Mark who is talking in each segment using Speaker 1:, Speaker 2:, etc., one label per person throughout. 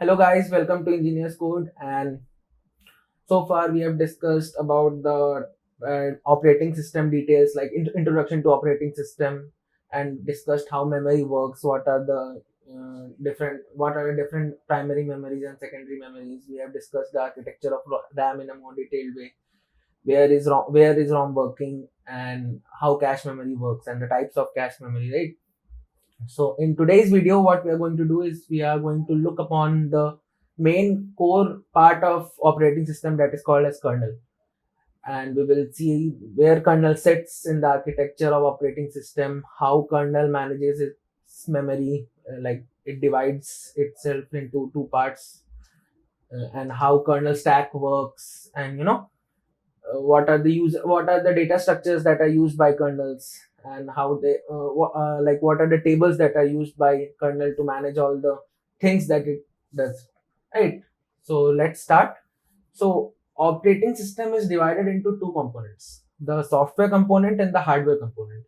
Speaker 1: Hello guys, welcome to Engineers Code. And so far we have discussed about the operating system details, like introduction to operating system, and discussed how memory works, what are the different primary memories and secondary memories. We have discussed the architecture of RAM in a more detailed way. Where is ROM working, and how cache memory works, and the types of cache memory, right? So in today's video, what we are going to do is we are going to look upon the main core part of operating system, that is called as kernel. And we will see where kernel sits in the architecture of operating system, how kernel manages its memory, like it divides itself into two parts, and how kernel stack works, and what are the data structures that are used by kernels, and how they like what are the tables that are used by kernel to manage all the things that it does, right? So let's start. So operating system is divided into two components: the software component and the hardware component.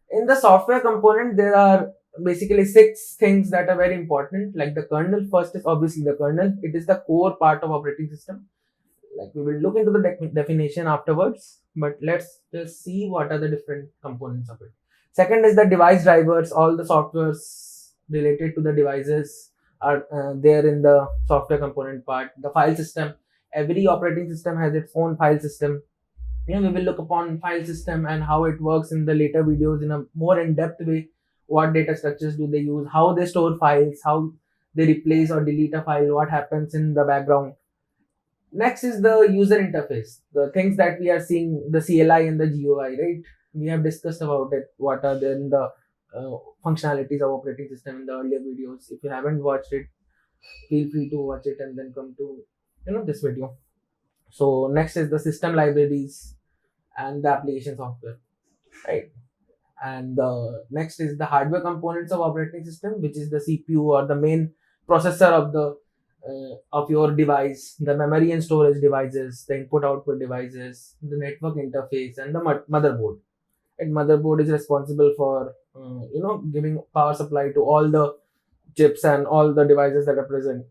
Speaker 1: In the software component, there are basically six things that are very important. Like the kernel, first is obviously the kernel. It is the core part of operating system. Like we will look into the definition afterwards, but let's just see what are the different components of it. Second is the device drivers. All the softwares related to the devices are there in the software component part. The file system, every operating system has its own file system. We will look upon file system and how it works in the later videos in a more in-depth way. What data structures do they use, how they store files, how they replace or delete a file, what happens in the background. Next is the user interface, the things that we are seeing, the CLI and the GUI, right? We have discussed about it, what are the functionalities of operating system in the earlier videos. If you haven't watched it, feel free to watch it and then come to this video. So next is the system libraries and the application software, right? And the next is the hardware components of operating system, which is the CPU or the main processor of your device, the memory and storage devices, the input output devices, the network interface, and the motherboard. And motherboard is responsible for giving power supply to all the chips and all the devices that are present.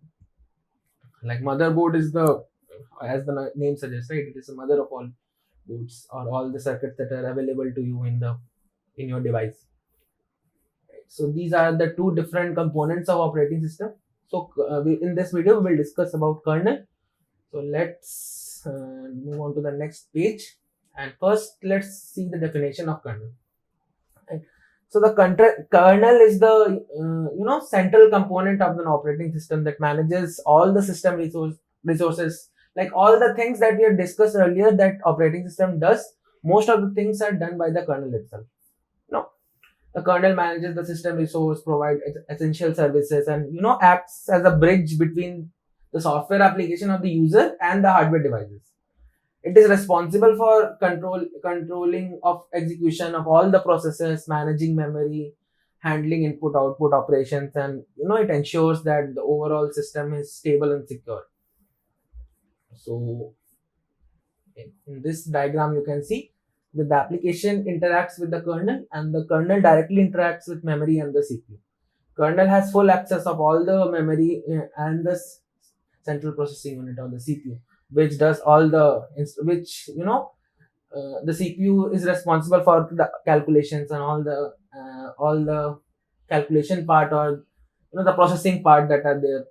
Speaker 1: Like motherboard is the, as the name suggests, right? It is the mother of all boards or all the circuits that are available to you in your device. So these are the two different components of operating system. So in this video we will discuss about kernel. So let's move on to the next page, and first let's see the definition of kernel. Right. So the kernel is the central component of an operating system that manages all the system resources, like all the things that we have discussed earlier that operating system does. Most of the things are done by the kernel itself. No, the kernel manages the system resource, provide essential services, and acts as a bridge between the software application of the user and the hardware devices. It is responsible for controlling of execution of all the processes, managing memory, handling input output operations, and it ensures that the overall system is stable and secure. So in this diagram you can see that the application interacts with the kernel and the kernel directly interacts with memory and the CPU. Kernel has full access of all the memory and the central processing unit or the CPU, which does all the the CPU is responsible for the calculations and all the calculation part, or the processing part that are there.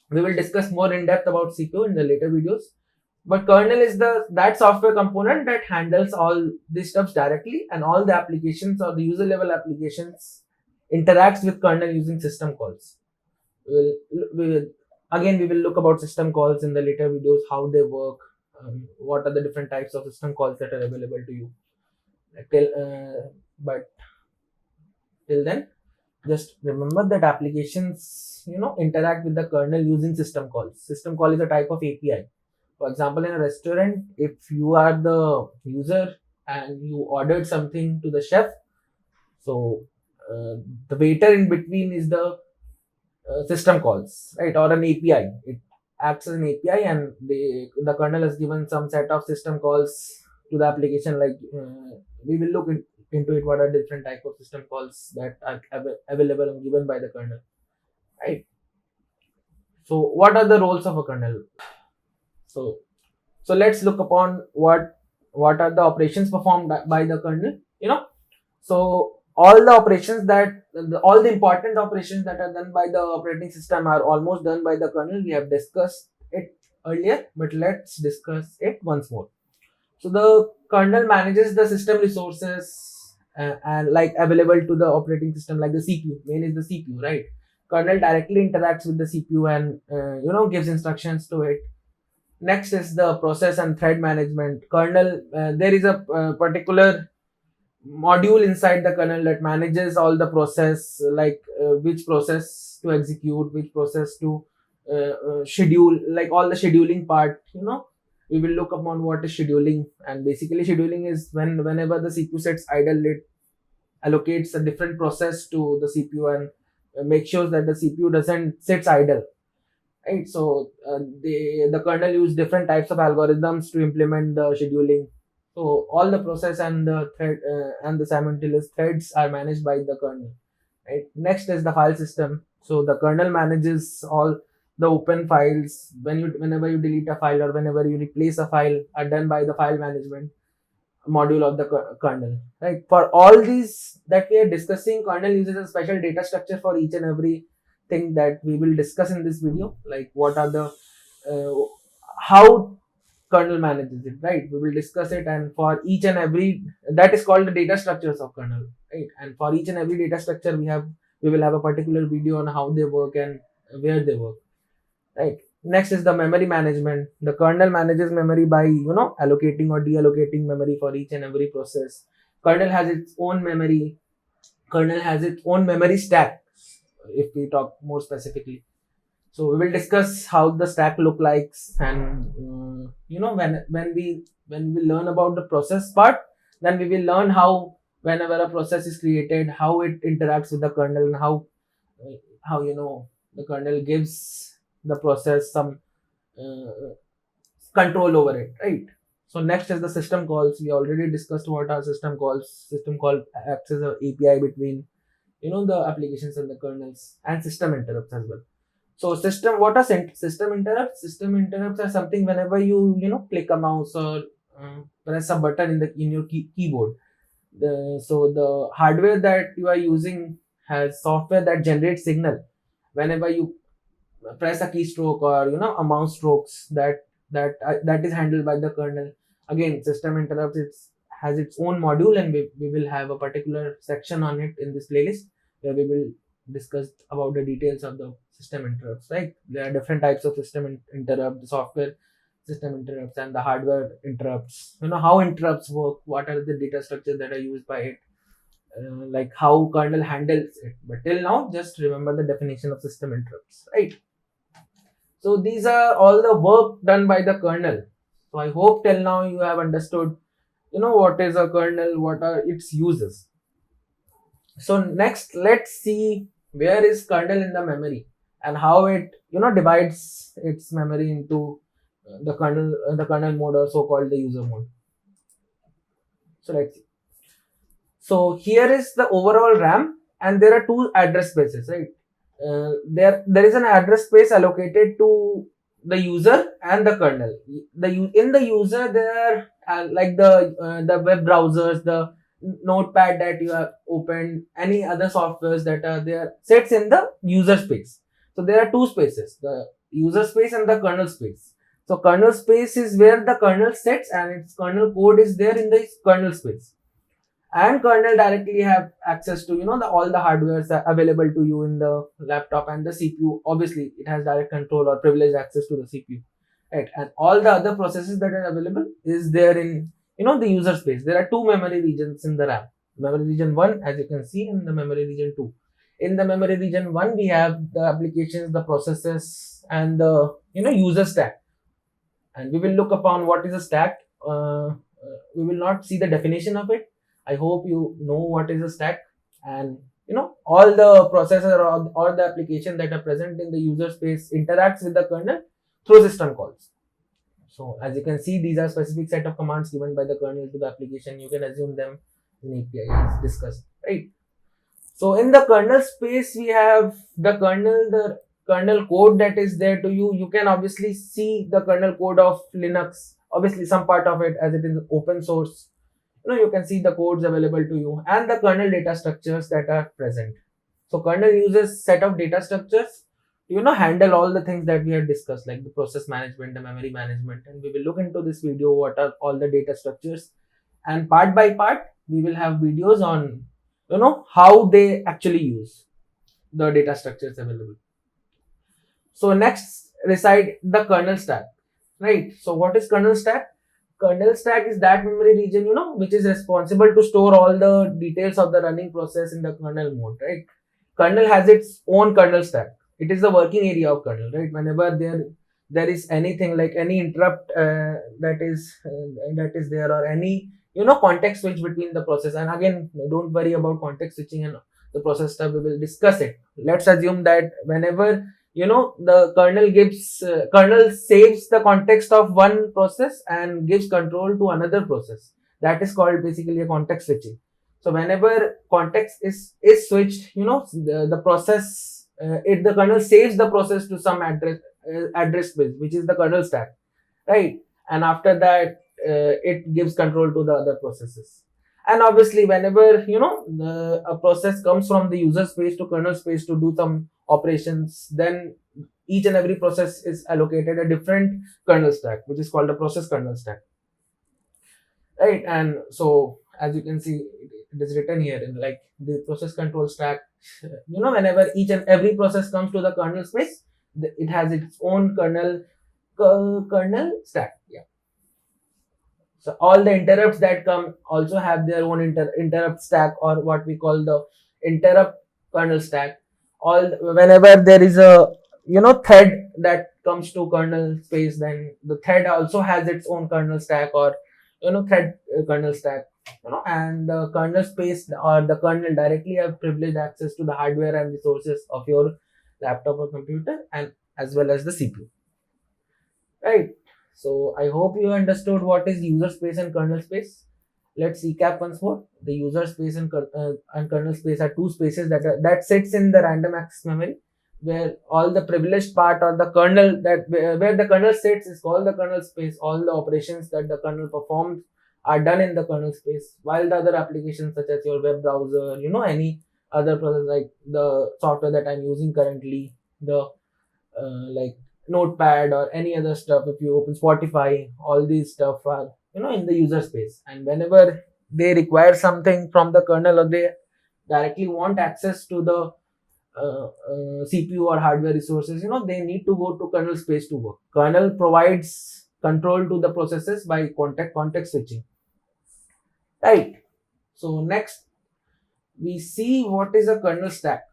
Speaker 1: We will discuss more in depth about CPU in the later videos. But kernel is that software component that handles all these stuffs directly, and all the applications or the user level applications interacts with kernel using system calls. We will look about system calls in the later videos, how they work, what are the different types of system calls that are available to you. But till then, just remember that applications interact with the kernel using system calls. System call is a type of API. For example, in a restaurant, if you are the user and you ordered something to the chef, so the waiter in between is the system calls, right, or an API. It acts as an API, and the kernel has given some set of system calls to the application. Like we will look into it. What are different type of system calls that are available and given by the kernel, right? So what are the roles of a kernel? So so let's look upon what are the operations performed by the kernel. So all the operations all the important operations that are done by the operating system are almost done by the kernel. We have discussed it earlier, but let's discuss it once more. So the kernel manages the system resources and like available to the operating system, like the CPU. Main is the CPU, right? Kernel directly interacts with the CPU and gives instructions to it. Next is the process and thread management. Kernel, there is a particular module inside the kernel that manages all the process, like which process to execute, which process to schedule, like all the scheduling part. We will look upon what is scheduling, and basically scheduling is whenever the CPU sets idle, it allocates a different process to the CPU and make sure that the CPU doesn't sits idle, right? So the kernel use different types of algorithms to implement the scheduling. So all the process and the thread and the simultaneous threads are managed by the kernel, right? Next is the file system. So the kernel manages all the open files. Whenever you delete a file or whenever you replace a file are done by the file management module of the kernel, right? For all these that we are discussing, kernel uses a special data structure for each and every thing that we will discuss in this video, like what are the uh, how kernel manages it, right? We will discuss it, and for each and every, that is called the data structures of kernel, right? And for each and every data structure we will have a particular video on how they work and where they work, right? Next is the memory management. The kernel manages memory by allocating or deallocating memory for each and every process. Kernel has its own memory. Kernel has its own memory stack, if we talk more specifically. So we will discuss how the stack look likes, and when we learn about the process part, then we will learn how whenever a process is created, how it interacts with the kernel, and how the kernel gives the process some uh, control over it, right? So next is the system calls. We already discussed what are system calls. System call acts as a API between the applications and the kernels, and system interrupts as well. So what are system interrupts? System interrupts are something whenever you click a mouse or press a button in your keyboard. So the hardware that you are using has software that generates signal whenever you press a keystroke or a mouse strokes, that is handled by the kernel. Again, system interrupts, has its own module, and we will have a particular section on it in this playlist where we will discuss about the details of the system interrupts, right? There are different types of system interrupt, the software system interrupts and the hardware interrupts. How interrupts work, what are the data structures that are used by it, like how kernel handles it. But till now, just remember the definition of system interrupts, right? So these are all the work done by the kernel. So I hope till now you have understood, what is a kernel, what are its uses. So next, let's see where is kernel in the memory and how it, divides its memory into the kernel mode, or so-called the user mode. So let's see. So here is the overall RAM, and there are two address spaces, right? There is an address space allocated to the user and the kernel. In the user there are like the web browsers, the notepad that you have opened, any other softwares that are there sits in the user space. So there are two spaces, the user space and the kernel space. So kernel space is where the kernel sits and its kernel code is there in the kernel space, and kernel directly have access to all the hardwares that are available to you in the laptop, and the CPU, obviously it has direct control or privileged access to the CPU, right? And all the other processes that are available is there in the user space. There are two memory regions in the RAM: memory region 1, as you can see, and the memory region 2. In the memory region 1, we have the applications, the processes, and the user stack. And we will look upon what is a stack. We will not see the definition of it. I hope you know what is a stack, and all the processor or the application that are present in the user space interacts with the kernel through system calls. So as you can see, these are specific set of commands given by the kernel to the application. You can assume them in API as discussed, right? So in the kernel space, we have the kernel, kernel code that is there to you, you can obviously see the kernel code of Linux, obviously some part of it, as it is open source. You can see the codes available to you and the kernel data structures that are present. So kernel uses set of data structures to handle all the things that we have discussed, like the process management, the memory management, and we will look into this video what are all the data structures, and part by part we will have videos on how they actually use the data structures available. So next reside the kernel stack, right? So what is kernel stack? Kernel stack is that memory region, which is responsible to store all the details of the running process in the kernel mode, right? Kernel has its own kernel stack. It is the working area of kernel, right? Whenever there is anything like any interrupt that is there, or any context switch between the process. And again, don't worry about context switching and the process stuff. We will discuss it. Let's assume that whenever the kernel saves the context of one process and gives control to another process, that is called basically a context switching. So whenever context is switched, the process the kernel saves the process to some address space, which is the kernel stack, right? And after that, it gives control to the other processes. And obviously whenever a process comes from the user space to kernel space to do some operations, then each and every process is allocated a different kernel stack, which is called the process kernel stack, right? And so as you can see, it is written here in like the process control stack. Whenever each and every process comes to the kernel space, it has its own kernel stack. Yeah. So all the interrupts that come also have their own interrupt stack, or what we call the interrupt kernel stack. All whenever there is a thread that comes to kernel space, then the thread also has its own kernel stack, or thread kernel stack. And the kernel space or the kernel directly have privileged access to the hardware and resources of your laptop or computer, and as well as the CPU, right? So I hope you understood what is user space and kernel space. Let's recap once more. The user space and kernel space are two spaces that sits in the random access memory, where all the privileged part or the kernel where the kernel sits is called the kernel space. All the operations that the kernel performs are done in the kernel space, while the other applications such as your web browser, any other process like the software that I'm using currently, the like Notepad or any other stuff, if you open Spotify, all these stuff are in the user space. And whenever they require something from the kernel, or they directly want access to the CPU or hardware resources, they need to go to kernel space to work. Kernel provides control to the processes by context switching, right? So next we see what is a kernel stack.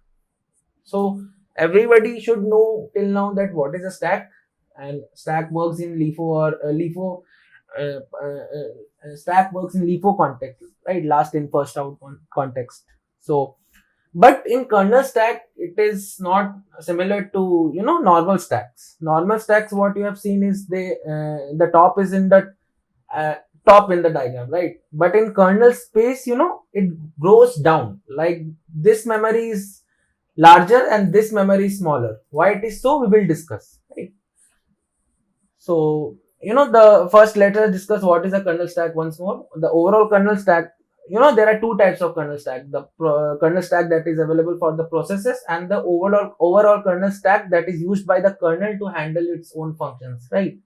Speaker 1: So everybody should know till now that what is a stack, and stack works in LIFO or LIFO. Stack works in LIFO context, right? Last in first out context. So, but in kernel stack, it is not similar to normal stacks. Normal stacks, what you have seen is the top is in the top in the diagram, right? But in kernel space, it grows down. Like this memory is larger and this memory is smaller. Why it is so, we will discuss, right? So the first, let us discuss what is a kernel stack once more. The overall kernel stack, there are two types of kernel stack: the kernel stack that is available for the processes, and the overall kernel stack that is used by the kernel to handle its own functions, right?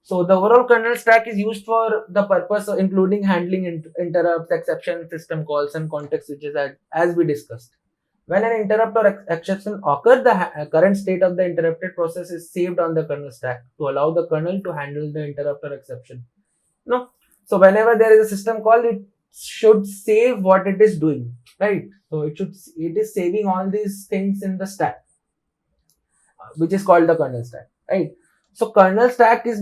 Speaker 1: So the overall kernel stack is used for the purpose of including handling interrupts, exception, system calls, and context switches, as we discussed. When an interrupt or exception occurs, the current state of the interrupted process is saved on the kernel stack to allow the kernel to handle the interrupt or exception. So whenever there is a system call, it should save what it is doing, right? So it is saving all these things in the stack, which is called the kernel stack, right? So kernel stack is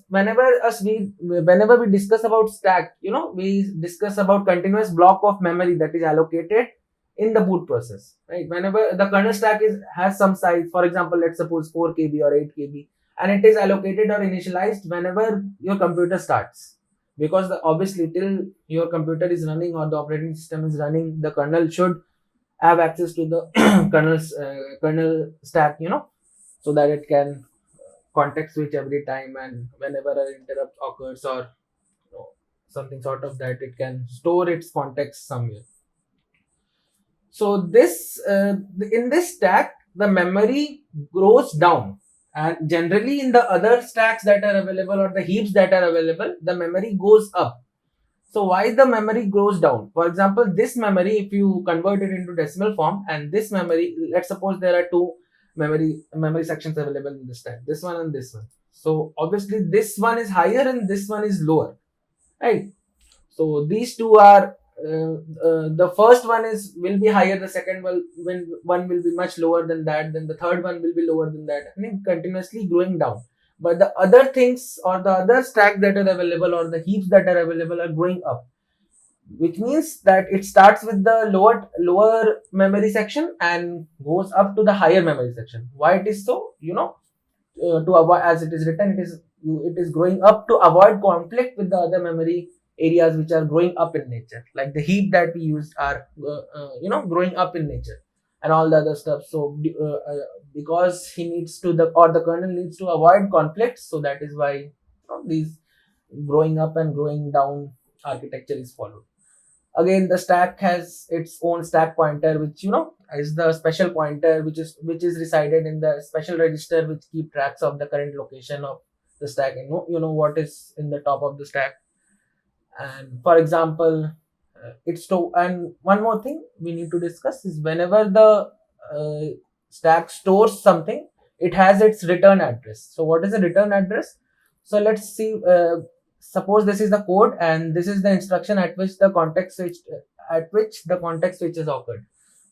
Speaker 1: whenever we discuss about stack, we discuss about continuous block of memory that is allocated in the boot process, right? Whenever the kernel stack has some size, for example, let's suppose 4 KB or 8 KB, and it is allocated or initialized whenever your computer starts, because obviously till your computer is running or the operating system is running, the kernel should have access to the kernel stack, so that it can context switch every time, and whenever an interrupt occurs or something sort of that, it can store its context somewhere. So this in this stack, the memory grows down, and generally in the other stacks that are available or the heaps that are available, the memory goes up. So why the memory goes down? For example, this memory, if you convert it into decimal form, and this memory, let's suppose there are two memory sections available in this stack, this one and this one. So obviously this one is higher and this one is lower, right? So these two are the first one is will be higher, the second one will be much lower than that, then the third one will be lower than that, and then continuously growing down. But the other things or the other stacks that are available or the heaps that are available are growing up, which means that it starts with the lower memory section and goes up to the higher memory section. Why it is so? To avoid, as it is written, it is growing up to avoid conflict with the other memory areas which are growing up in nature, like the heap that we use are growing up in nature, and all the other stuff. So because he needs to the or the kernel needs to avoid conflicts, so that is why these growing up and growing down architecture is followed. Again, the stack has its own stack pointer, which is the special pointer which is resided in the special register which keep tracks of the current location of the stack, and what is in the top of the stack. And for example, it's to and one more thing we need to discuss is whenever the stack stores something, it has its return address. So what is the return address? So let's see, suppose this is the code and this is the instruction at which the context switch is occurred.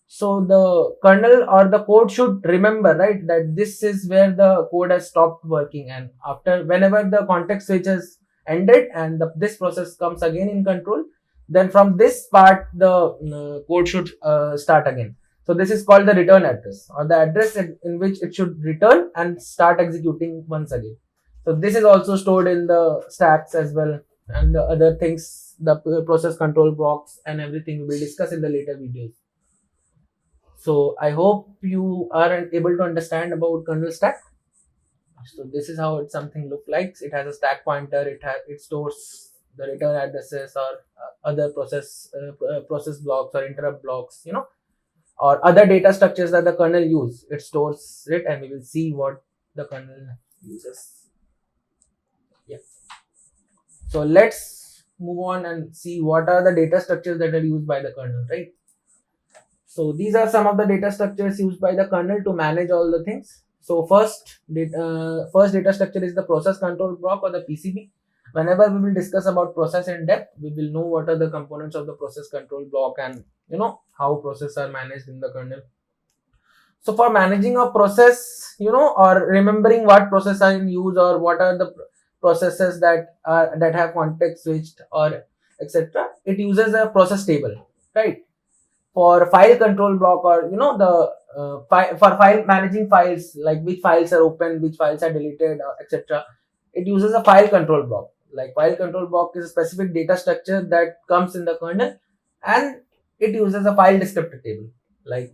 Speaker 1: So the kernel or the code should remember, right, that this is where the code has stopped working, and after whenever the context switch has ended and this process comes again in control, then from this part the code should start again. So this is called the return address, or the address in which it should return and start executing once again. So this is also stored in the stacks as well, and the other things, the process control blocks and everything we will discuss in the later videos. So I hope you are able to understand about kernel stack. So this is how something look like. It has a stack pointer. It stores the return addresses or other process blocks or interrupt blocks, or other data structures that the kernel use. It stores it, and we will see what the kernel uses. Yeah. So let's move on and see what are the data structures that are used by the kernel, right? So these are some of the data structures used by the kernel to manage all the things. So first data structure is the process control block, or the PCB. Whenever we will discuss about process in depth, we will know what are the components of the process control block and how processes are managed in the kernel. So for managing a process, or remembering what process are in use or what are the processes that have context switched or etc., it uses a process table, right? For file control block, or for file managing files, like which files are open, which files are deleted, etc., it uses a file control block. Like file control block is a specific data structure that comes in the kernel, and it uses a file descriptor table. Like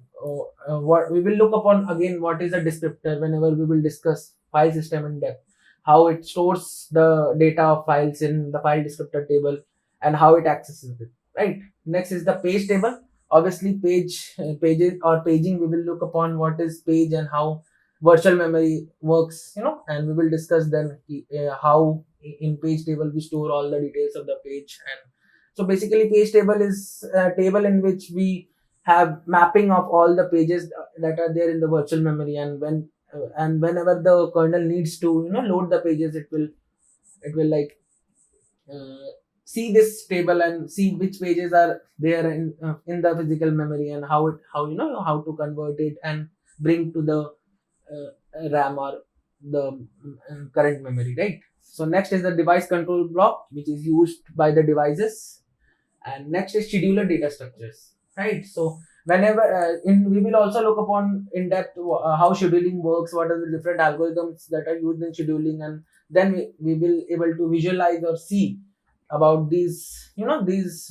Speaker 1: what we will look upon again, what is a descriptor whenever we will discuss file system in depth, how it stores the data of files in the file descriptor table and how it accesses it, right? Next is the page table. Obviously pages or paging, we will look upon what is page and how virtual memory works, and we will discuss then how in page table we store all the details of the page. And so basically page table is a table in which we have mapping of all the pages that are there in the virtual memory, and whenever the kernel needs to load the pages, it will like see this table and see which pages are there in the physical memory, and how to convert it and bring to the RAM or the current memory, right? So next is the device control block, which is used by the devices, and next is scheduler data structures, right? So whenever we will also look upon in depth how scheduling works, what are the different algorithms that are used in scheduling, and then we will able to visualize or see about these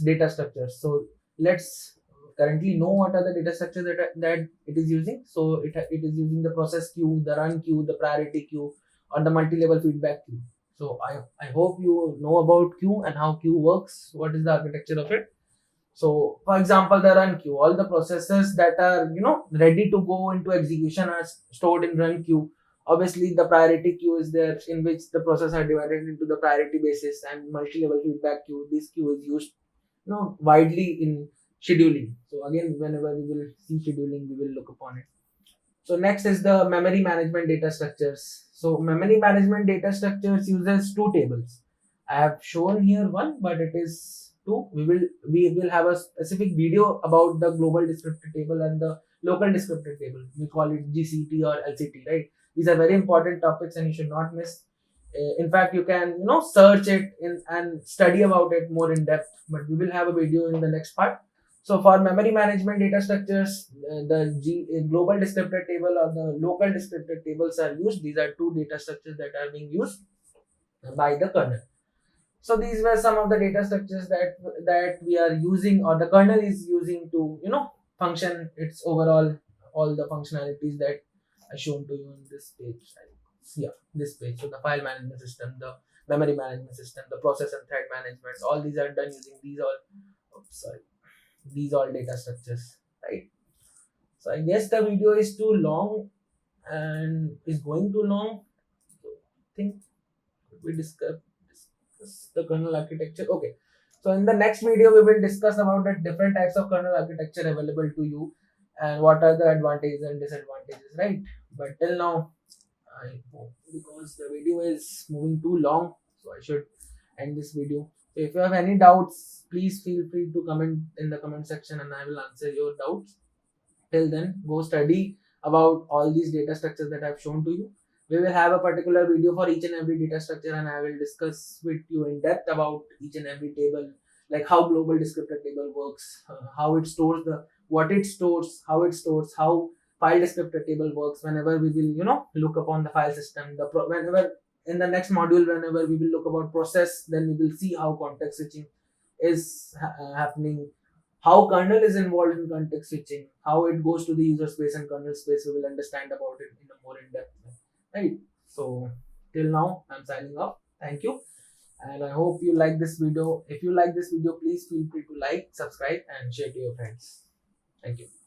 Speaker 1: data structures. So let's currently know what are the data structures that it is using. So it is using the process queue, the run queue, the priority queue, or the multi-level feedback queue. So I hope you know about queue and how queue works. What is the architecture of it? So, for example, the run queue, all the processes that are ready to go into execution are stored in run queue. Obviously, the priority queue is there, in which the processes are divided into the priority basis, and multi-level feedback queue. This queue is used widely in scheduling. So again, whenever we will see scheduling, we will look upon it. So next is the memory management data structures. So memory management data structures uses two tables. I have shown here one, but it is two. We will have a specific video about the global descriptor table and the local descriptor table. We call it GCT or LCT, right? These are very important topics, and you should not miss. In fact, you can search it in and study about it more in depth. But we will have a video in the next part. So for memory management data structures, global descriptor table or the local descriptor tables are used. These are two data structures that are being used by the kernel. So these were some of the data structures that we are using, or the kernel is using to function its overall all the functionalities that I shown to you in this page. Yeah, this page. So the file management system, the memory management system, the process and thread management, all these are done using these all data structures, right? So I guess the video is too long and is going too long. So I think we discuss the kernel architecture. Okay. So in the next video, we will discuss about the different types of kernel architecture available to you and what are the advantages and disadvantages, right? But till now, I hope, because the video is moving too long, so I should end this video. So if you have any doubts, please feel free to comment in the comment section and I will answer your doubts. Till then, go study about all these data structures that I've shown to you. We will have a particular video for each and every data structure, and I will discuss with you in depth about each and every table, like how global descriptor table works, how it stores what it stores, how it stores, how file descriptor table works. Whenever we will look upon the file system, whenever in the next module, whenever we will look about process, then we will see how context switching is happening, how kernel is involved in context switching, how it goes to the user space and kernel space. We will understand about it in a more in-depth way, right? So till now, I'm signing off. Thank you, and I hope you like this video. If you like this video, please feel free to like, subscribe, and share to your friends. Thank you.